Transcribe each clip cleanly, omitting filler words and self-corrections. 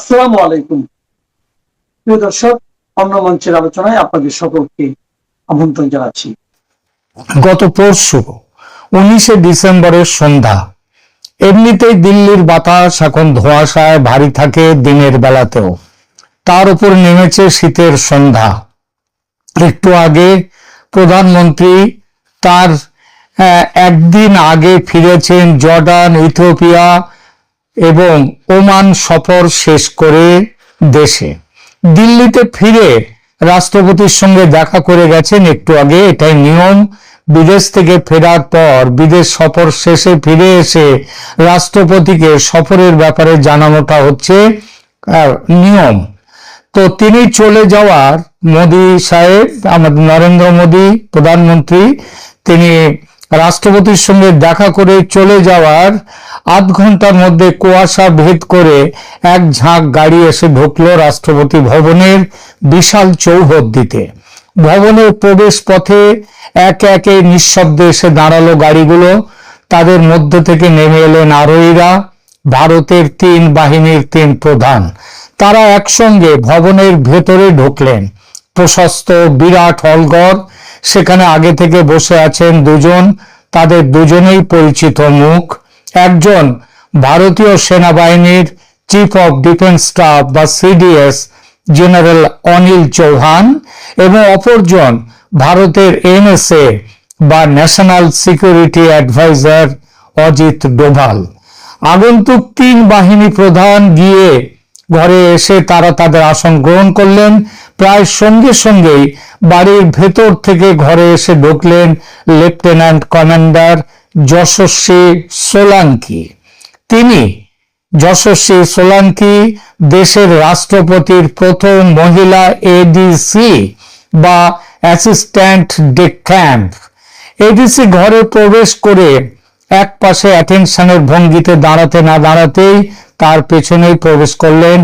আসসালামু আলাইকুম প্রিয় দর্শক, অন্য মঞ্চের আলোচনায় আপনাদের সকলকে আমন্ত্রণ জানাচ্ছি। গত পরশু 19শে ডিসেম্বরের সন্ধ্যা। এমনিতেই দিল্লির বাতাস এখন ধোঁয়াশায় ভারী থাকে দিনের বেলাতেও, তার উপর নেমেছে শীতের সন্ধ্যা। একটু আগে প্রধানমন্ত্রী তার একদিন আগে ফিরেছেন জর্ডান, ইথিওপিয়া এবং ওমান সফর শেষ করে দেশে। দিল্লিতে ফিরে রাষ্ট্রপতির সঙ্গে দেখা করে গেছেন একটু আগে, এটাই নিয়ম। বিদেশ থেকে ফেরার পর বিদেশ সফর শেষে ফিরে এসে রাষ্ট্রপতিকে সফরের ব্যাপারে জানানোটা হচ্ছে নিয়ম। তো তিনি চলে যাওয়ার, মোদী সাহেব, আমাদের নরেন্দ্র মোদী প্রধানমন্ত্রী, তিনি রাষ্ট্রপতির সঙ্গে দেখা করে চলে যাওয়ার আধ ঘন্টার মধ্যে কুয়াশা ভেদ করে এক ঝাঁক গাড়ি এসে ঢুকলো রাষ্ট্রপতি ভবনের বিশাল চৌহদ্দিতে। ভবনের প্রবেশ পথে একে একে নিঃশব্দে এসে দাঁড়ালো গাড়িগুলো। তাদের মধ্য থেকে নেমে এলেন আরোহীরা, ভারতের 3 বাহিনীর 3 প্রধান। তারা একসঙ্গে ভবনের ভেতরে ঢুকলেন। প্রশস্ত বিরাট হলঘর, সেখানে আগে থেকে বসে আছেন দুজন, তাদের দুজনেই পরিচিত মুখ। একজন ভারতীয় সেনাবাহিনীর চিফ অফ ডিফেন্স স্টাফ বা সিডিএস জেনারেল অনিল চৌহান এবং অপরজন ভারতের এনএসএ বা national security adviser Ajit Doval. আগন্তুক 3 বাহিনী প্রধান গিয়ে ঘরে এসে তারা তাদের আসন গ্রহণ করলেন। প্রায় সঙ্গে সঙ্গেই বাড়ির ভেতর থেকে ঘরে এসে ঢুকলেন লেফটেন্যান্ট কমান্ডার যশস্বী সোলাঙ্কি। তিনি, যশস্বী সোলাঙ্কি, দেশের রাষ্ট্রপতির প্রথম মহিলা এডিসি বা অ্যাসিস্ট্যান্ট ডে ক্যাম্প। এডিসি ঘরে প্রবেশ করে এক পাশে অ্যাটেনশনের ভঙ্গিতে দাঁড়াতে না দাঁড়াতেই তার পেছনেই প্রবেশ করলেন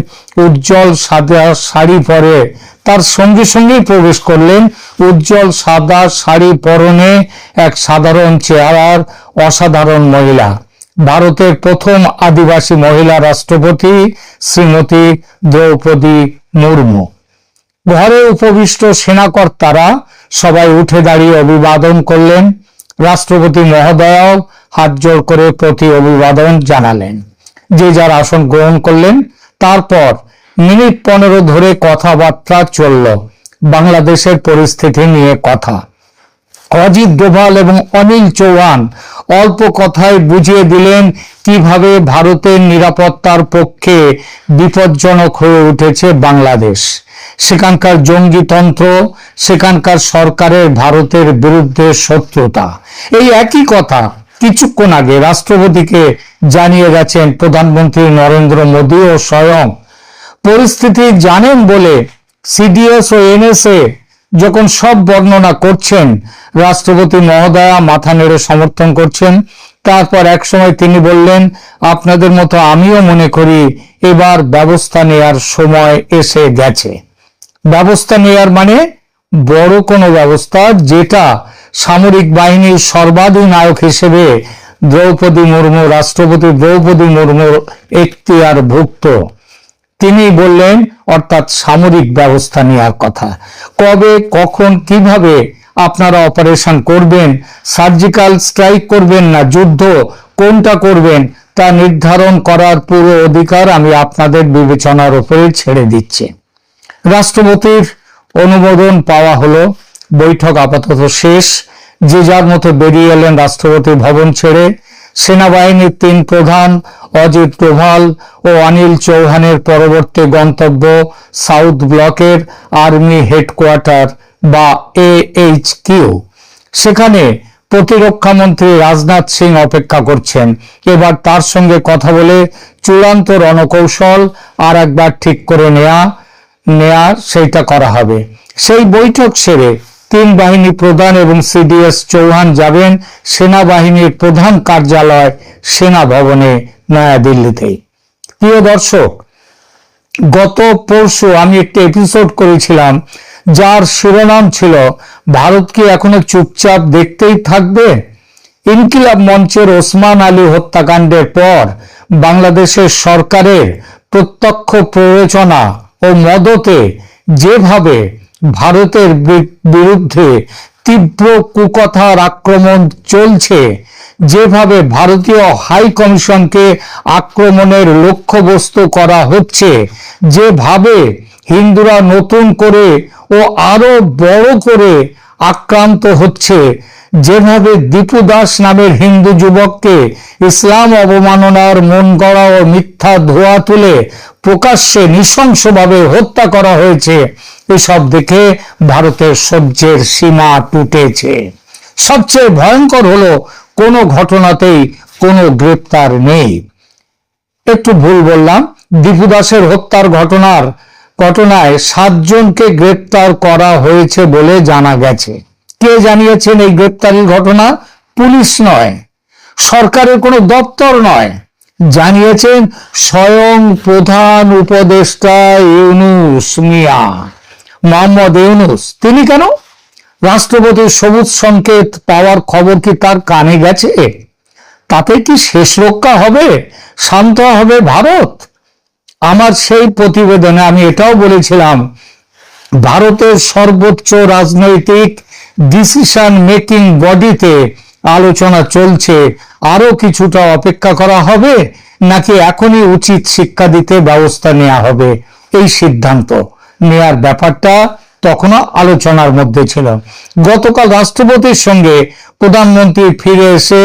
উজ্জ্বল সাদা শাড়ি পরে। তার সঙ্গে সঙ্গেই প্রবেশ করলেন উজ্জ্বল সাদা শাড়ি পরনে এক সাধারণ চেহারার অসাধারণ মহিলা, ভারতের প্রথম আদিবাসী মহিলা রাষ্ট্রপতি শ্রীমতী দ্রৌপদী মুর্মু। ঘরে উপবিষ্ট সেনাকর্তারা সবাই উঠে দাঁড়িয়ে অভিবাদন করলেন। রাষ্ট্রপতি মহোদয়াও হাত জোড় করে প্রতি অভিবাদন জানালেন। যে যার আসন গ্রহণ করলেন। তারপর মিনিট 15 ধরে কথাবার্তা চলল, বাংলাদেশের পরিস্থিতি নিয়ে কথা। অজিত ডোভাল এবং অনিল চৌহান অল্প কথায় বুঝিয়ে দিলেন কিভাবে ভারতের নিরাপত্তার পক্ষে বিপজ্জনক হয়ে উঠেছে বাংলাদেশ। সেখানকার জঙ্গিতন্ত্র, সেখানকার সরকারের ভারতের বিরুদ্ধে শত্রুতা। এই একই কথা কিছুক্ষণ আগে রাষ্ট্রপতিকে জানিয়ে গেছেন প্রধানমন্ত্রী নরেন্দ্র মোদী ও স্বয়ং। পরিস্থিতি জানেন বলে সিডিএস ও এনএসএ যখন সব বর্ণনা করছেন, রাষ্ট্রপতি মহোদয়া মাথা নেড়ে সমর্থন করছেন। তারপর এক সময় তিনি বললেন, আপনাদের মতো আমিও মনে করি এবার ব্যবস্থা নেয়ার সময় এসে গেছে। ব্যবস্থা নেয়ার মানে বড় কোনো ব্যবস্থা, যেটা সামরিক বাহিনীর সর্বাধিনায়ক হিসেবে দ্রৌপদী মুর্মু, রাষ্ট্রপতি দ্রৌপদী মুর্মুর এখতিয়ারভুক্ত। তিনি বললেন, অর্থাৎ সামরিক ব্যবস্থা নেওয়ার কথা। কবে, কখন, কিভাবে আপনারা অপারেশন করবেন, সার্জিক্যাল স্ট্রাইক করবেন না যুদ্ধ, কোনটা করবেন তা নির্ধারণ করার পুরো অধিকার আমি আপনাদের বিবেচনার উপরে ছেড়ে দিচ্ছি। রাষ্ট্রপতির অনুমোদন পাওয়া হলো, বৈঠক আপাতত শেষ। যে যার মতো বেরিয়ে এলেন রাষ্ট্রপতি ভবন ছেড়ে। সেনাবাহিনীর 3 প্রধান অজিত ডোভাল ও অনিল চৌহানের পরবর্তী গন্তব্য সাউথ ব্লকের আর্মি হেডকোয়ার্টার বা AHQ। সেখানে প্রতিরক্ষা মন্ত্রী রাজনাথ সিং অপেক্ষা করছেন। এবার তার সঙ্গে কথা বলে চূড়ান্ত রণকৌশল আর একবার ঠিক করে নেয়া সেইটা করা হবে। সেই বৈঠক সেরে 3 বাহিনী প্রধান এবং সিডিএস চৌহান যাবেন সেনাবাহিনীর প্রধান কার্যালয় সেনা ভবনে নয়াদিল্লিতেই। প্রিয় দর্শক, গত পরশু আমি একটি এপিসোড করেছিলাম যার শিরোনাম ছিল, ভারত কি এখনো চুপচাপ দেখতেই থাকবে? ইনকিলাব মঞ্চের ওসমান আলী হত্যাকাণ্ডের পর বাংলাদেশের সরকারের প্রত্যক্ষ প্ররোচনা ও মদতে যেভাবে ভারতের বিরুদ্ধে তীব্র কুকথার আক্রমণ চলছে, যেভাবে ভারতীয় হাই কমিশনকে আক্রমণের লক্ষ্যবস্তু করা হচ্ছে, যেভাবে হিন্দুরা নতুন করে ও আরো বড় করে আক্রান্ত হচ্ছে, যেভাবে দীপু দাস নামের হিন্দু যুবককে ইসলাম অবমাননার মন গড়া ও মিথ্যা ধোয়া তুলে প্রকাশ্যে নৃশংসভাবে হত্যা করা হয়েছে, এসব দেখে ভারতের সহ্যের সীমা টুটেছে। সবচেয়ে ভয়ঙ্কর হলো কোনো ঘটনাতেই কোনো গ্রেপ্তার নেই। একটু ভুল বললাম, দীপু দাসের হত্যার ঘটনায় 7 জনকে গ্রেপ্তার করা হয়েছে বলে জানা গেছে। কে জানিয়েছেন এই গ্রেপ্তারির ঘটনা? পুলিশ নয়, সরকারের কোনো দপ্তর নয়, জানিয়েছেন স্বয়ং প্রধান উপদেষ্টা ইউনূস মিয়া, মোহাম্মদ ইউনূস। তিনি কেন? রাষ্ট্রপতির সবুজ সংকেত পাওয়ার খবর কি তার কানে গেছে? তাতে কি শেষ রক্ষা হবে? শান্ত হবে ভারত? আমার সেই প্রতিবেদনে আমি এটাও বলেছিলাম, ভারতের সর্বোচ্চ রাজনৈতিক ডিসিশন মেকিং বডিতে আলোচনা চলছে, আরো কিছুটা অপেক্ষা করা হবে নাকি এখনই উচিত শিক্ষা দিতে ব্যবস্থা নেওয়া হবে। এই সিদ্ধান্ত নেয়ার ব্যাপারটা তখনও আলোচনার মধ্যে ছিল। গতকাল রাষ্ট্রপতির সঙ্গে প্রধানমন্ত্রী ফিরে এসে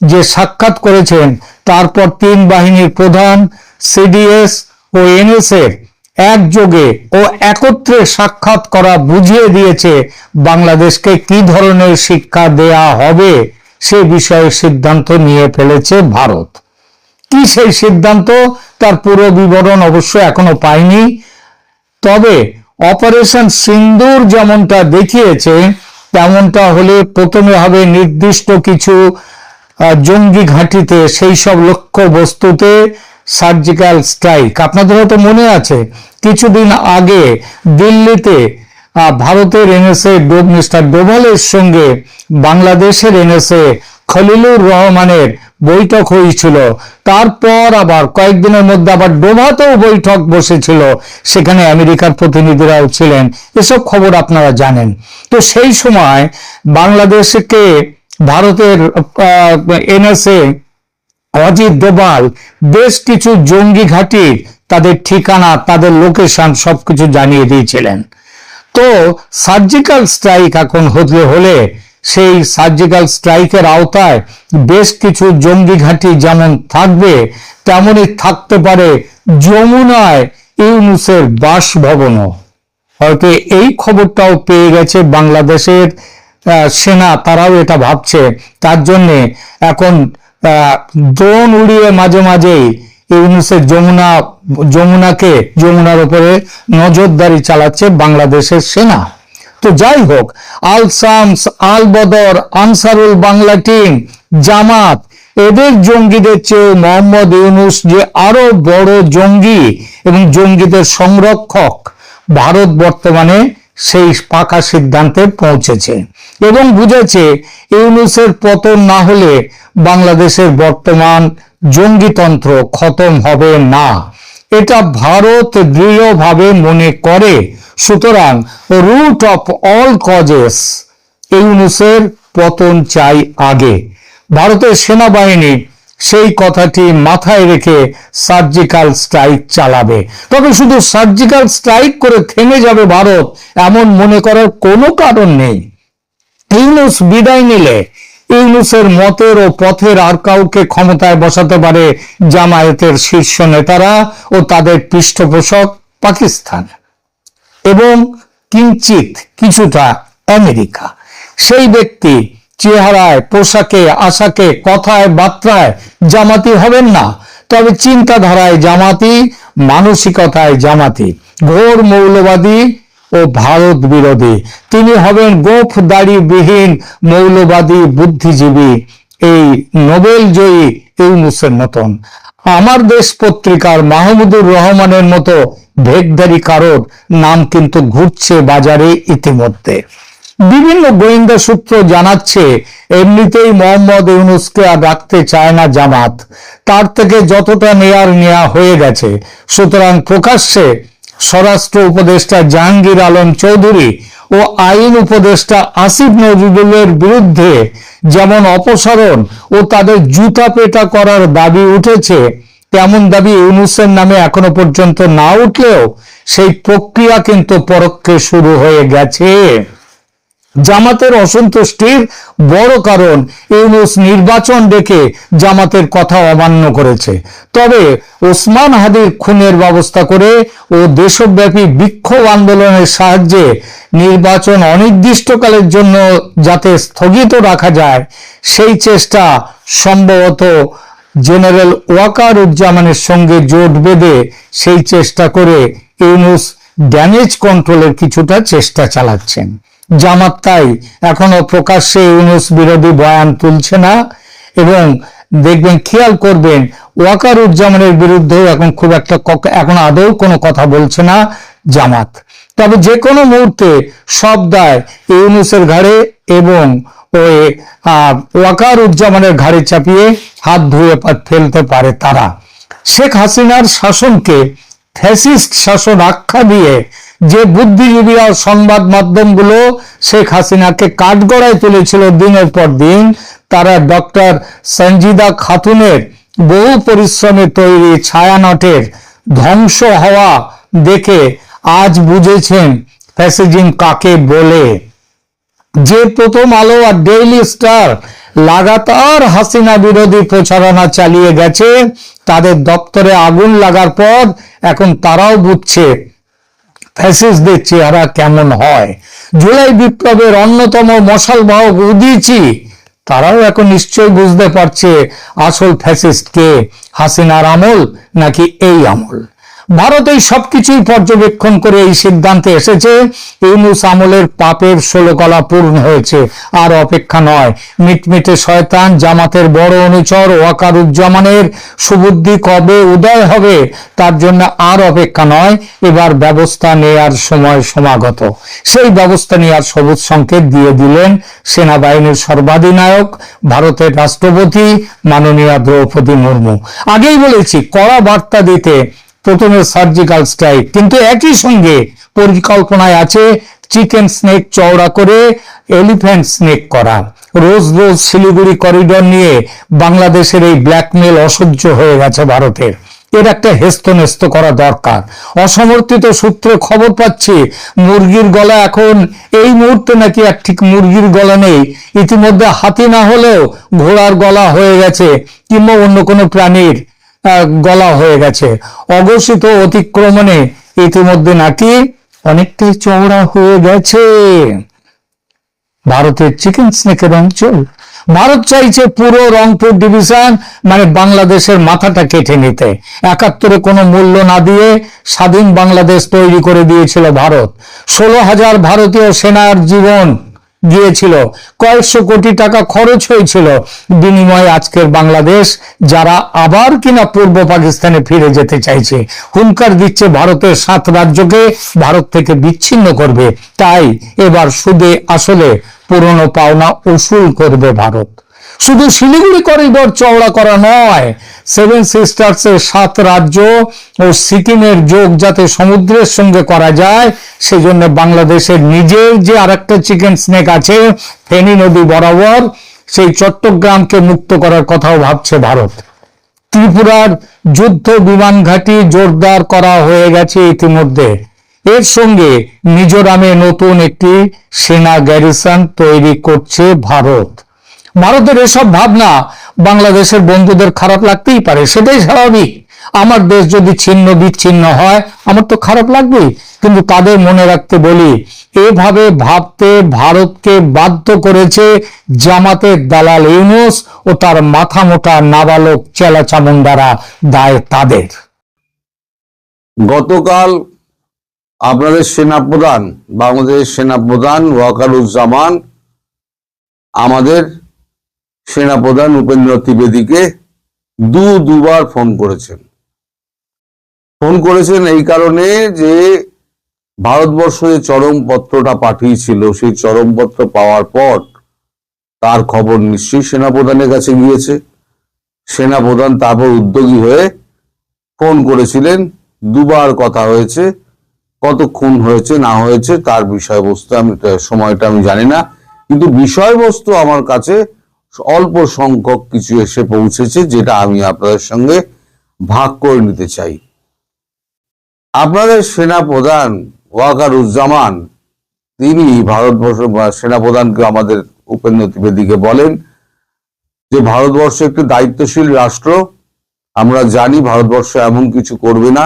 যে সাক্ষাৎ করেছেন, তারপর 3 বাহিনীর প্রধান, সিডিএস ও এনএসএ একযোগে ও একত্রে সাক্ষাৎ করা বুঝিয়ে দিয়েছে বাংলাদেশকে কি ধরনের শিক্ষা দেয়া হবে সে বিষয়ে সিদ্ধান্ত নিয়ে ফেলেছে ভারত। কি সেই সিদ্ধান্ত, তার পুরো বিবরণ অবশ্য এখনো পাইনি। তবে অপারেশন সিন্দুর যেমনটা দেখিয়েছে তেমনটা হলে প্রথমে হবে নির্দিষ্ট কিছু জঙ্গি ঘাঁটিতে, সেই সব লক্ষ্য বস্তুতে সার্জিক্যাল স্ট্রাইক। আপনাদের হয়তো মনে আছে কিছুদিন আগে দিল্লিতে ভারতের এনএসএ মিস্টার ডোভালের সঙ্গে বাংলাদেশের এনএসএ খলিলুর রহমানের বৈঠক হয়েছিল। তারপর আবার কয়েকদিনের মধ্যে আবার ডোভাতেও বৈঠক বসেছিল, সেখানে আমেরিকার প্রতিনিধিরাও ছিলেন। এসব খবর আপনারা জানেন। তো সেই সময় বাংলাদেশকে ভারতের এনএসএ অজিত ডোভাল বেশ কিছু জঙ্গি ঘাঁটির তাদের ঠিকানা, তাদের লোকেশন সবকিছু জানিয়ে দিয়েছিলেন। তো সার্জিক্যাল স্ট্রাইক এখন হলে সেই সার্জিক্যাল স্ট্রাইকের আওতায় বেশ কিছু জঙ্গি ঘাঁটি যেমন থাকবে, তেমনই থাকতে পারে যমুনায় ইউনূসের বাসভবনও। হয়তো এই খবরটাও পেয়ে গেছে বাংলাদেশের সেনা, তারাও এটা ভাবছে। তার জন্য এখন ড্রোন উড়িয়ে মাঝে মাঝেই ইউনূসের যমুনার উপরে নজরদারি চালাচ্ছে বাংলাদেশের সেনা। তো যাই হোক, আল শামস, আল বদর, আনসারুল বাংলা টিম, জামাত, এদের জঙ্গিদের চেয়ে মোহাম্মদ ইউনূস যে আরো বড় জঙ্গি এবং জঙ্গিদের সংরক্ষক, ভারত বর্তমানে সেই পাকা সিদ্ধান্তে পৌঁছেছে এবং বুঝেছে ইউনূসের পতন না হলে বাংলাদেশের বর্তমান জঙ্গিতন্ত্র খতম হবে না, এটা ভারত দৃঢ়ভাবে মনে করে। সুতরাং রুট অফ অল কজেস, ইউনূসের পতন চাই আগে। ভারতের সেনাবাহিনী সেই কথাটি মাথায় রেখে সার্জিক্যাল স্ট্রাইক চালাবে। তবে শুধু সার্জিক্যাল স্ট্রাইক করে থেমে যাবে ভারত এমন মনে করার কোনো কারণ নেই। ইউনূস বিদায় নিলে ইউনূসের মতের ও পথের আর কাউকে ক্ষমতায় বসাতে পারে জামায়াতের শীর্ষ নেতারা ও তাদের পৃষ্ঠপোষক পাকিস্তান এবং কিঞ্চিত কিছুটা আমেরিকা। সেই ব্যক্তি চেহারায়, পোশাকে, আশাকে, কথায়, বার্তায় জামাতি হবেন না, তবে চিন্তাধারায় জামাতি, মানসিকতায় জামাতি, ঘোর মৌলবাদী ও ভারত বিরোধী। তিনি হবেন গোঁফ দাড়িবিহীন মৌলবাদী বুদ্ধিজীবী, এই নোবেল জয়ী ইউনূসের মতন। আমার দেশ পত্রিকার মাহমুদুর রহমানের মতো ভেকধারী কারোর নাম কিন্তু ঘুরছে বাজারে ইতিমধ্যে। বিভিন্ন গোয়েন্দা সূত্র জানাচ্ছে এমনিতেই মোহাম্মদ ইউনূসকে আর রাখতে চায় না জামাত, তার থেকে যতটা নেওয়া হয়ে গেছে। সুতরাং প্রকাশ্যে স্বরাষ্ট্র উপদেষ্টা জাহাঙ্গীর আলম চৌধুরী ও আইন উপদেষ্টা আসিফ নজরুলের বিরুদ্ধে যেমন অপসারণ ও তাদের জুতা পেটা করার দাবি উঠেছে, তেমন দাবি ইউনূসের নামে এখনো পর্যন্ত না উঠলেও সেই প্রক্রিয়া কিন্তু পরোক্ষে শুরু হয়ে গেছে। জামাতের অসন্তুষ্টির বড় কারণ ইউনূস নির্বাচন ডেকে জামাতের কথা অমান্য করেছে। তবে ওসমান হাদির খুনের ব্যবস্থা করে ও দেশব্যাপী বিক্ষোভ আন্দোলনের সাহায্যে নির্বাচন অনির্দিষ্টকালের জন্য যাতে স্থগিত রাখা যায়, সেই চেষ্টা সম্ভবত জেনারেল ওয়াকারুজ্জামানের সঙ্গে জোট বেঁধে সেই চেষ্টা করে ইউনূস ড্যামেজ কন্ট্রোলের কিছুটা চেষ্টা চালাচ্ছেন। জামাত তাই এখনো প্রকাশ্যে ইউনূস বিরোধী বয়ান তুলছে না, এবং দেখবেন, খেয়াল করবেন, ওয়াকারুজ্জামানের বিরুদ্ধেও এখন খুব একটা এখন আদৌ কোনো কথা বলছে না জামাত। তবে যে কোনো মুহূর্তে সব দায় ইউনূসের ঘাড়ে এবং ওই ওয়াকারুজ্জামানের ঘাড়ে চাপিয়ে হাত ধুয়ে ফেলতে পারে তারা। শেখ হাসিনার শাসনকে ফ্যাসিস্ট শাসন আখ্যা দিয়ে যে বুদ্ধিজীবী আর সংবাদ মাধ্যমগুলো শেখ হাসিনাকে কাঠগড়ায় তুলেছিল দিনের পর দিন, তারা ডক্টর সঞ্জিদা খাতুনের বহু পরিশ্রমে তৈরি ছায়ানটের ধ্বংস হওয়া দেখে আজ বুঝেছেন ফ্যাসিজম কাকে বলে। যে প্রথম আলো আর ডেইলি স্টার লাগাতার হাসিনা বিরোধী প্রচারণা চালিয়ে গেছে, তাদের দপ্তরে আগুন লাগার পর এখন তারাও বুঝছে ফ্যাসিস্টদের চেহারা কেমন হয়। জুলাই বিপ্লবের অন্যতম মশাল বাহক উদীচী, তারাও এখন নিশ্চয় বুঝতে পারছে আসল ফ্যাসিস্ট কে, হাসিনার আমল নাকি এই আমল। ভারত এই সবকিছুই পর্যবেক্ষণ করে এই সিদ্ধান্তে এসেছে ইউনূস আমলের পাপের 16 কলা পূর্ণ হয়েছে, আর অপেক্ষা নয়। মিটমিটে শয়তান জামাতের বড় অনুচর ওয়াকারুজ্জামানের সুবুদ্ধি কবে উদয় হবে তার জন্য আর অপেক্ষা নয়, এবার ব্যবস্থা নেয়ার সময় সমাগত। সেই ব্যবস্থা নেয়ার সবুজ সংকেত দিয়ে দিলেন সেনাবাহিনীর সর্বাধিনায়ক ভারতের রাষ্ট্রপতি মাননীয়া দ্রৌপদী মুর্মু। আগেই বলেছি, কড়া বার্তা দিতে প্রথমে সার্জিক্যাল স্ট্রাইক, কিন্তু একই সঙ্গে পরিকল্পনায় আছে চিকেন স্নেক চওড়া করে এলিফ্যান্ট স্নেক করা। রোজ রোজ শিলিগুড়ি করিডোর নিয়ে বাংলাদেশের এই ব্ল্যাকমেল অসহ্য হয়ে গেছে ভারতের, এর একটা হেস্তনেস্ত করা দরকার। অসমর্থিত সূত্রে খবর পাচ্ছি মুরগির গলা এখন এই মুহূর্তে নাকি এক ঠিক মুরগির গলা নেই, ইতিমধ্যে হাতি না হলেও ঘোড়ার গলা হয়ে গেছে, কিংবা অন্য কোনো প্রাণীর গলা হয়ে গেছে। অঘোষিত অতিক্রমণে ইতিমধ্যে নাকি অনেকটাই চওড়া হয়ে গেছে ভারতের চিকেন স্নেকের অঞ্চল। ভারত চাইছে পুরো রংপুর ডিভিশন মানে বাংলাদেশের মাথাটা কেটে নিতে। 71-এ কোনো মূল্য না দিয়ে স্বাধীন বাংলাদেশ তৈরি করে দিয়েছিল ভারত। 16,000 ভারতীয় সেনার জীবন গিয়েছিল, কয়েকশো কোটি টাকা খরচ হয়েছিল, বিনিময়ে আজকের বাংলাদেশ যারা আবার কিনা পূর্ব পাকিস্তানে ফিরে যেতে চাইছে, হুঙ্কার দিচ্ছে ভারতের 7 রাজ্যকে ভারত থেকে বিচ্ছিন্ন করবে। তাই এবার সুদে আসলে পুরনো পাওনা উসুল করবে ভারত। শুধু শিলিগুড়ি করিডোর চওড়া করা নয়, 7 সিস্টার্সের 7 রাজ্য ও সিকিমের যোগ যাতে সমুদ্রের সঙ্গে করা যায়, সেজন্য বাংলাদেশের নিজের যে আরেকটা চিকেন স্নেক আছে ফেনী নদী বরাবর, সেই চট্টগ্রামকে মুক্ত করার কথাও ভাবছে ভারত। ত্রিপুরার যুদ্ধ বিমান ঘাঁটি জোরদার করা হয়ে গেছে ইতিমধ্যে। এর সঙ্গে মিজোরামে নতুন একটি সেনা গ্যারিসন তৈরি করছে ভারত। ভারতের এসব ভাবনা বাংলাদেশের বন্ধুদের খারাপ লাগতেই পারে, সেটাই স্বাভাবিক। আমার দেশ যদি ছিন্ন বিচ্ছিন্ন হয় আমার তো খারাপ লাগবেই, কিন্তু তাদের মনে রাখতে বলি, এভাবে ভাবতে ভারতকে বাধ্য করেছে জামাতের দালাল ইউনূস ও তার মাথা মোটা নাবালক চেলা চামুন্ডারা, দায় তাদের। গতকাল আপনাদের সেনাপ্রধান, বাংলাদেশের সেনাপ্রধান ওয়াকারুজ্জামান আমাদের সেনাপ্রধান উপেন্দ্র ত্রিবেদীকে দুবার ফোন করেছেন এই কারণে যে ভারতবর্ষ যে চরমপত্রটা পাঠিয়েছিল, সেই চরমপত্র পাওয়ার পর তার খবর নিশ্চয়ই সেনাপ্রধানের কাছে গিয়েছে। সেনাপ্রধান তারপর উদ্যোগী হয়ে ফোন করেছিলেন, দুবার কথা হয়েছে। কতক্ষণ হয়েছে না হয়েছে তার বিষয়বস্তু সময়টা আমি জানি না, কিন্তু বিষয়বস্তু আমার কাছে অল্প সংখ্যক কিছু এসে পৌঁছেছে, যেটা আমি আপনাদের সঙ্গে ভাগ করে নিতে চাই। আপনাদের সেনাপ্রধান ওয়াকারুজ্জামান, তিনি ভারতবর্ষ সেনাপ্রধানকে, আমাদের উপেন্দ্র ত্রিবেদীকে বলেন যে ভারতবর্ষ একটি দায়িত্বশীল রাষ্ট্র। আমরা জানি ভারতবর্ষ এমন কিছু করবে না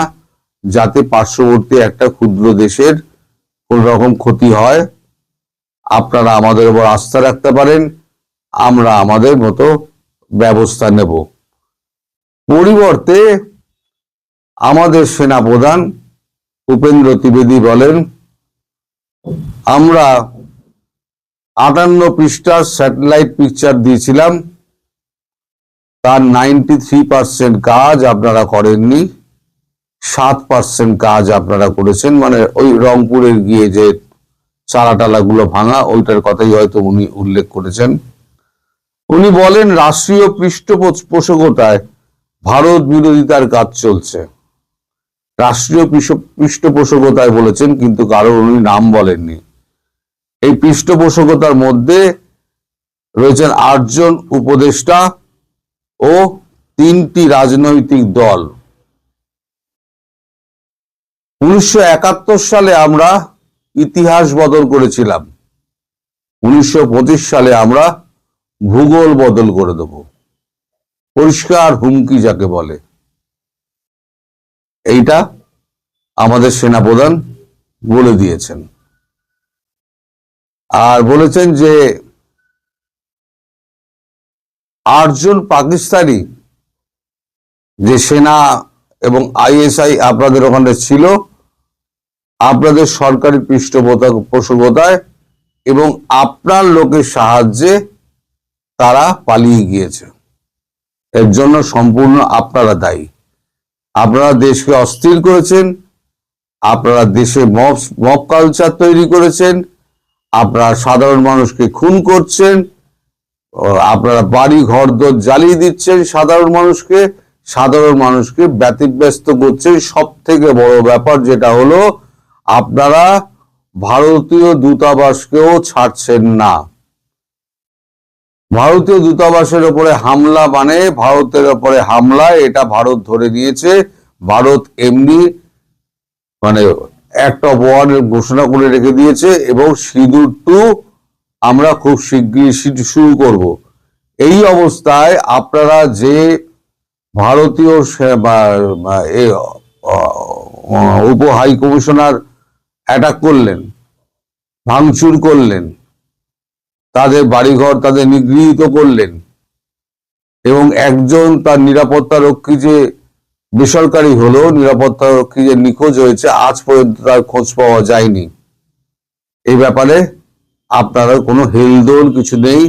যাতে পার্শ্ববর্তী একটা ক্ষুদ্র দেশের কোন রকম ক্ষতি হয়। আপনারা আমাদের উপর আস্থা রাখতে পারেন, আমরা আমাদের মতো ব্যবস্থা নেব। পরিবর্তে আমাদের সেনাপ্রধান উপেন্দ্র ত্রিবেদী বলেন, আমরা 58 পৃষ্ঠার স্যাটেলাইট পিকচার দিয়েছিলাম, তার 93% কাজ আপনারা করেননি, 7% কাজ আপনারা করেছেন। মানে ওই রংপুরের গিয়ে যে চালাটালাগুলো ভাঙা, ওইটার কথাই হয়তো উনি উল্লেখ করেছেন। উনি বলেন রাষ্ট্রীয় পৃষ্ঠপোষকতায় ভারত বিরোধিতার কাজ চলছে। রাষ্ট্রীয় পৃষ্ঠপোষকতায় বলেছেন, কিন্তু কারোর উনি নাম বলেননি। এই পৃষ্ঠপোষকতার মধ্যে রয়েছেন 8 জন উপদেষ্টা ও 3টি রাজনৈতিক দল। 1971 সালে আমরা ইতিহাস বদল করেছিলাম, 1925 সালে আমরা ভূগোল বদল করে দেব। পরিষ্কার হুমকি যাকে বলে, এইটা আমাদের সেনাপ্রধান বলে দিয়েছেন। আর বলেছেন যে 8 জন পাকিস্তানি যে সেনা এবং আইএসআই আপনাদের ওখানে ছিল, আপনাদের সরকারি পৃষ্ঠপোষকতায় এবং আপনার লোকের সাহায্যে তারা পালিয়ে গিয়েছে। এর জন্য সম্পূর্ণ আপনারা দায়ী। আপনারা দেশকে অস্থির করেছেন, আপনারা দেশে মব কালচার তৈরি করেছেন, আপনারা সাধারণ মানুষকে খুন করছেন, আপনারা বাড়ি ঘর দর জ্বালিয়ে দিচ্ছেন, সাধারণ মানুষকে ব্যতিব্যস্ত করছেন। সব থেকে বড় ব্যাপার যেটা হলো, আপনারা ভারতীয় দূতাবাসকেও ছাড়ছেন না। ভারতীয় দূতাবাসের উপরে হামলা মানে ভারতের উপরে হামলা, এটা ভারত ধরে নিয়েছে। ভারত এমনি মানে অ্যাক্ট অফ ওয়ার ঘোষণা করে রেখে দিয়েছে, এবং সিঁদুর 2 আমরা খুব শীঘ্রই শুরু করব। এই অবস্থায় আপনারা যে ভারতীয় উপ হাই কমিশনার অ্যাটাক করলেন, ভাঙচুর করলেন, তাদের বাড়িঘর তাদের নিগৃহীত করলেন, এবং একজন তার নিরাপত্তা রক্ষী যে বেসরকারি হলো, নিরাপত্তা রক্ষী যে নিখোঁজ হয়েছে, আজ পর্যন্ত তার খোঁজ পাওয়া যায়নি। এই ব্যাপারে আপনারা কোনো হেলদোল কিছু নেই,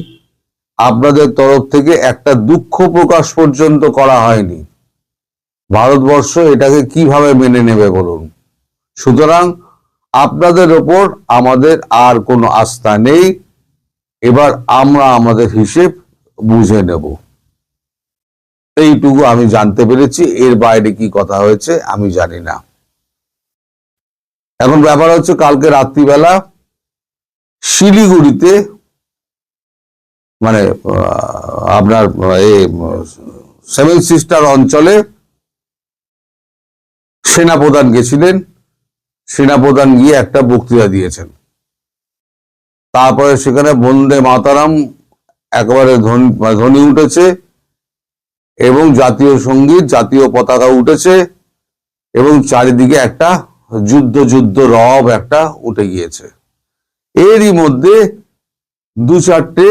আপনাদের তরফ থেকে একটা দুঃখ প্রকাশ পর্যন্ত করা হয়নি। ভারতবর্ষ এটাকে কিভাবে মেনে নেবে বলুন? সুতরাং আপনাদের ওপর আমাদের আর কোনো আস্থা নেই। এবার আমরা আমাদের হিসেব বুঝে নেব। এইটুকু আমি জানতে পেরেছি, এর বাইরে কি কথা হয়েছে আমি জানি না। এখন ব্যাপার হচ্ছে, কালকে রাত্রিবেলা শিলিগুড়িতে মানে আপনার সেভেন সিস্টার অঞ্চলে সেনাপ্রধান গেছিলেন। সেনাপ্রধান গিয়ে একটা বক্তৃতা দিয়েছেন। তারপরে সেখানে বন্দে মাতারাম একেবারে ধ্বনি উঠেছে, এবং জাতীয় সঙ্গীত, জাতীয় পতাকা উঠেছে, এবং চারিদিকে একটা যুদ্ধ রব একটা উঠে গিয়েছে। এরই মধ্যে 2-4টে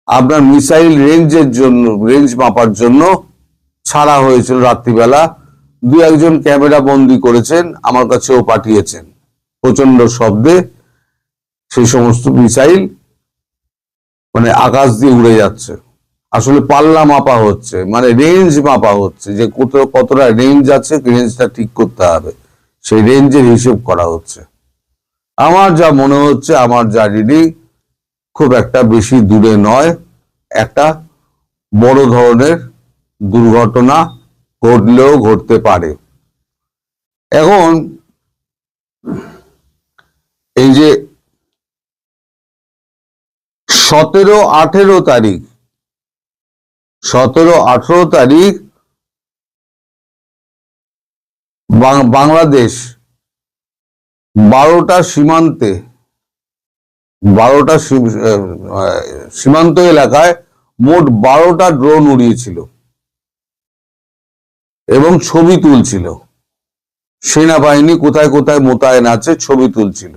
আপনার মিসাইল রেঞ্জ মাপার জন্য ছাড়া হয়েছিল রাত্রিবেলা। 2-1জন ক্যামেরা বন্দি করেছেন, আমার কাছেও পাঠিয়েছেন। প্রচন্ড শব্দে সেই সমস্ত মিসাইল মানে আকাশ দিয়ে উড়ে যাচ্ছে। আসলে পাল্লা মাপা হচ্ছে, মানে রেঞ্জ মাপা হচ্ছে, যে কতটা রেঞ্জ আছে, রেঞ্জটা ঠিক করতে হবে। সেই রেঞ্জের হিসেব করা হচ্ছে। আমার যা মনে হচ্ছে, আমার যা রিডিং, খুব একটা বেশি দূরে নয়, একটা বড় ধরনের দুর্ঘটনা ঘটলেও ঘটতে পারে। এখন এই যে 17-18 তারিখ, 17-18 তারিখ বাংলাদেশ 12টা সীমান্ত এলাকায় মোট 12টা ড্রোন উড়িয়েছিল এবং ছবি তুলছিল। সেনাবাহিনী কোথায় কোথায় মোতায়েন আছে ছবি তুলছিল।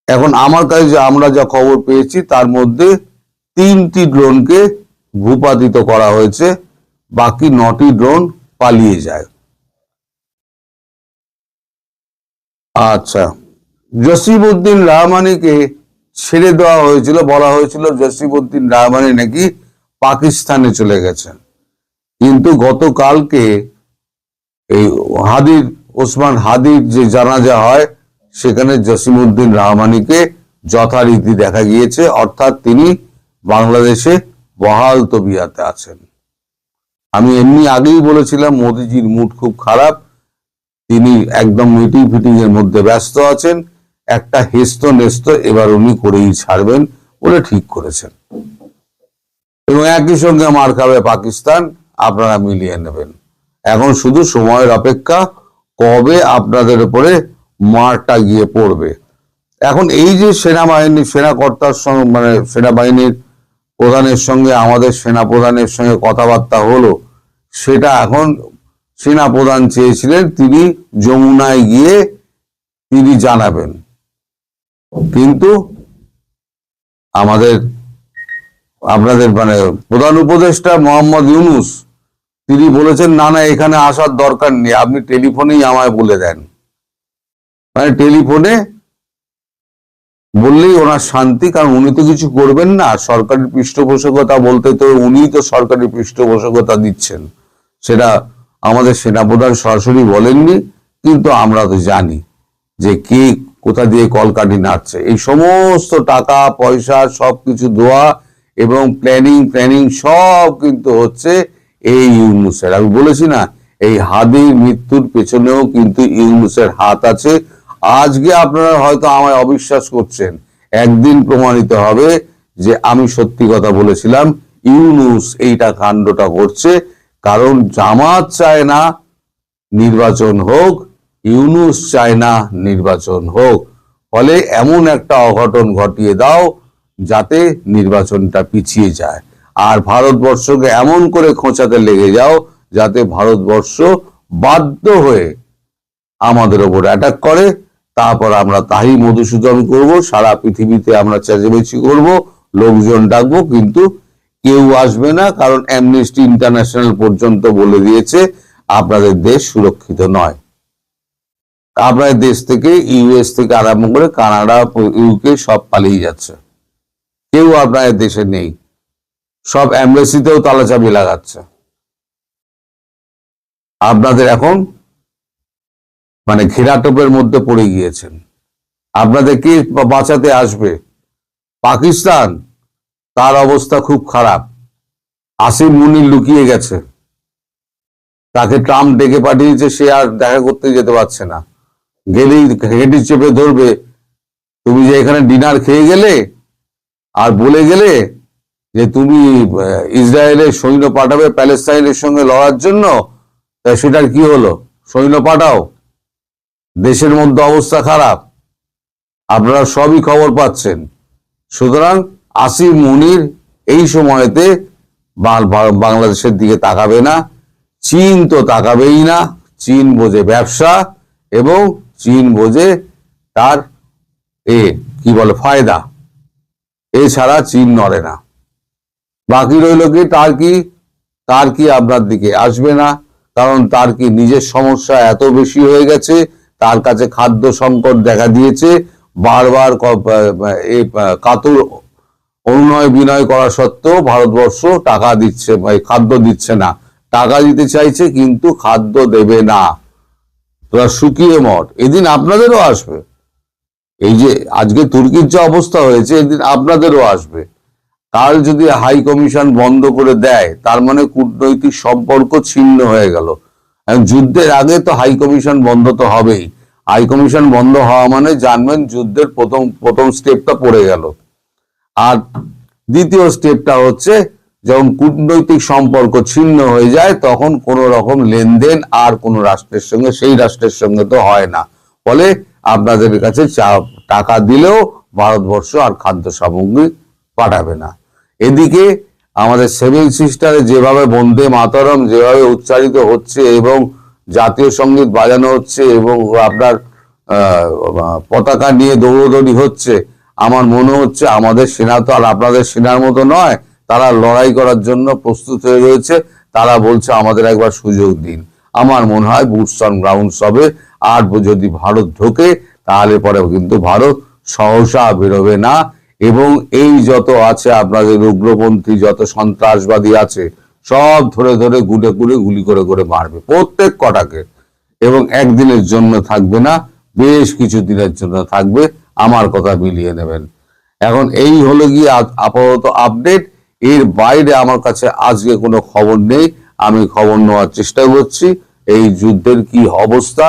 এখন আমার কাছে আমরা যা খবর পেয়েছি তার মধ্যে 3টি ড্রোনকে ভূপাতিত করা হয়েছে, বাকি 9টি ড্রোন পালিয়ে যায়। আচ্ছা, জসিম-উদ্দিন রহমানিকে ছেড়ে দেওয়া হয়েছিল, বলা হয়েছিল জসিম-উদ্দিন রহমানি নাকি পাকিস্তানে চলে গেছেন, কিন্তু গতকালকে এই ওসমান হাদির যে জানাজা হয় সেখানে জসিম-উদ্দিন রহমানিকে যথারীতি দেখা গিয়েছে, অর্থাৎ তিনি বাংলাদেশে বহাল তবিয়াতে আছেন। আমি এমনি আগেই বলেছিলাম মোদিজির মুড খুব খারাপ, তিনি একদম মিটিং ফিটিং এর মধ্যে ব্যস্ত আছেন, একটা হেস্ত নেস্ত এবার উনি করেই ছাড়বেন বলে ঠিক করেছেন, এবং একই সঙ্গে মার খাবে পাকিস্তান, আপনারা মিলিয়ে নেবেন। এখন শুধু সময়ের অপেক্ষা, কবে আপনাদের উপরে মারটা গিয়ে পড়বে। এখন এই যে সেনাকর্তার সঙ্গে, মানে সেনাবাহিনীর প্রধানের সঙ্গে আমাদের সেনা প্রধানের সঙ্গে কথাবার্তা হলো, সেটা এখন সেনা প্রধান চেয়েছিলেন তিনি যমুনায় গিয়ে তিনি জানাবেন, কিন্তু আপনাদের মানে প্রধান উপদেষ্টা মোহাম্মদ ইউনূস তিনি বলেছেন না না এখানে আসার দরকার নেই, আপনি টেলিফোনেই আমায় বলে দেন। মানে টেলিফোনে বললেই ওনার শান্তি, কারণ উনি তো কিছু করবেন না, সরকারি পৃষ্ঠপোষকতা বলতে তো উনিই তো সরকারি পৃষ্ঠপোষকতা দিচ্ছেন, সেটা আমাদের সেনাপ্রধান সরাসরি বলেননি, কিন্তু আমরা তো জানি যে কে কোথা দিয়ে কলকাঠি নাড়ছে। এই সমস্ত টাকা পয়সা সবকিছু দেওয়া এবং প্ল্যানিং সব কিন্তু হচ্ছে এই ইউনূসের। আমি বলেছি না, এই হাদির মৃত্যুর পেছনেও কিন্তু ইউনূসের হাত আছে। আজকে আপনারা হয়তো আমায় অবিশ্বাস করছেন, একদিন প্রমাণিত হবে যে আমি সত্যি কথা বলেছিলাম, ইউনূস এইটা কাণ্ডটা করছে, কারণ জামাত চায় না নির্বাচন হোক, ইউনূস চায় না নির্বাচন হোক, ফলে এমন একটা অঘটন ঘটিয়ে দাও যাতে নির্বাচনটা পিছিয়ে যায়, আর ভারতবর্ষকে এমন করে খোঁচাতে লেগে যাও যাতে ভারতবর্ষ বাধ্য হয়ে আমাদের ওপর অ্যাটাক করে, তারপর আমরা তাই মধুসূদন করব, সারা পৃথিবীতে আমরা চেঁচামেচি করব, লোকজন ডাকবো, কিন্তু কেউ আসবে না, কারণ অ্যামনেস্টি ইন্টারন্যাশনাল পর্যন্ত বলে দিয়েছে আপনাদের দেশ সুরক্ষিত নয়। আপনাদের দেশ থেকে ইউএস থেকে আরম্ভ করে কানাডা, ইউকে সব পালিয়ে যাচ্ছে, কেউ আপনাদের দেশে নেই, সব এমবেসিতেও তালাচাবি লাগাচ্ছে। আপনাদের এখন মানে ঘেরাটোপের মধ্যে পড়ে গিয়েছেন, আপনাদের কে বাঁচাতে আসবে? পাকিস্তান, তার অবস্থা খুব খারাপ, আসিম মুনির লুকিয়ে গেছে, তাকে ট্রাম্প ডেকে পাঠিয়েছে, সে আর দেখা করতে যেতে পারছে না, গেলেই হেঁটে চেপে ধরবে, তুমি যে এখানে ডিনার খেয়ে গেলে আর বলে গেলে যে তুমি ইসরায়েলের সৈন্য পাঠাবে প্যালেস্তাইনের সঙ্গে লড়ার জন্য, সেটার কি হলো? সৈন্য পাঠাও, দেশের মধ্যে অবস্থা খারাপ, আপনারা সবই খবর পাচ্ছেন। সুতরাং আসিম মুনির এই সময়তে বাংলাদেশের দিকে তাকাবে না, চীন তো তাকাবেই না, চীন বোঝে ব্যবসা এবং চীন বোঝে তার কি বলে ফায়দা, এছাড়া চীন নড়ে না। বাকি রইল কি তার কি আপনার দিকে আসবে না, কারণ তার কি নিজের সমস্যা এত বেশি হয়ে গেছে, তার কাছে খাদ্য সংকট দেখা দিয়েছে, বারবার কাতর অনুনয় বিনয় করা সত্ত্বেও ভারতবর্ষ টাকা দিচ্ছে, খাদ্য দিচ্ছে না, টাকা দিতে চাইছে কিন্তু খাদ্য দেবে না। তোরা শুকিয়ে মর, এদিন আপনাদেরও আসবে। এই যে আজকে তুর্কির যে অবস্থা হয়েছে, এদিন আপনাদেরও আসবে। কাল যদি হাই কমিশন বন্ধ করে দেয়, তার মানে কূটনৈতিক সম্পর্ক ছিন্ন হয়ে গেল। যুদ্ধের আগে তো হাই কমিশন বন্ধ তো হবেই। হাই কমিশন বন্ধ হওয়া মানে জানবেন যুদ্ধের প্রথম স্টেপটা পড়ে গেল। আর দ্বিতীয় স্টেপটা হচ্ছে, যখন কূটনৈতিক সম্পর্ক ছিন্ন হয়ে যায়, তখন কোন রকম লেনদেন আর কোন রাষ্ট্রের সঙ্গে, সেই রাষ্ট্রের সঙ্গে তো হয় না। ফলে আপনাদের কাছে টাকা দিলেও ভারতবর্ষ আর খাদ্য সামগ্রী পাঠাবে না। এদিকে আমাদের সেভেন সিস্টারে যেভাবে বন্দে মাতরম যেভাবে উচ্চারিত হচ্ছে এবং জাতীয় সঙ্গীত বাজানো হচ্ছে এবং আপনার পতাকা নিয়ে দৌড়দৌড়ি হচ্ছে, আমার মনে হচ্ছে আমাদের সেনা তো আর আপনাদের সেনার মতো নয়। তারা লড়াই করার জন্য প্রস্তুত হয়ে রয়েছে। তারা বলছে আমাদের একবার সুযোগ দিন। আমার মনে হয় বুটস অন গ্রাউন্ডস হবে। আর যদি ভারত ঢোকে, তাহলে পরে কিন্তু ভারত সহসা বেরোবে না। এবং এই যত আছে আপনাদের উগ্রপন্থী, যত সন্ত্রাসবাদী আছে, সব ধরে ধরে গুলি করে মারবে প্রত্যেক কটাকে। এবং একদিনের জন্য থাকবে না, বেশ কিছু দিনের জন্য থাকবে। আমার কথা মিলিয়ে নেবেন। এখন এই হলো গিয়ে আপাতত আপডেট। এর বাইরে আমার কাছে আজকে কোনো খবর নেই। আমি খবর নেওয়ার চেষ্টা করছি এই যুদ্ধের কি অবস্থা,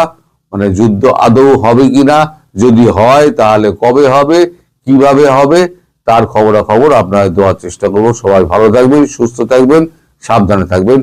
মানে যুদ্ধ আদৌ হবে কিনা, যদি হয় তাহলে কবে হবে, কিভাবে হবে, তার খবরাখবর আপনারা দেওয়ার চেষ্টা করবো। সবাই ভালো থাকবেন, সুস্থ থাকবেন, সাবধানে থাকবেন।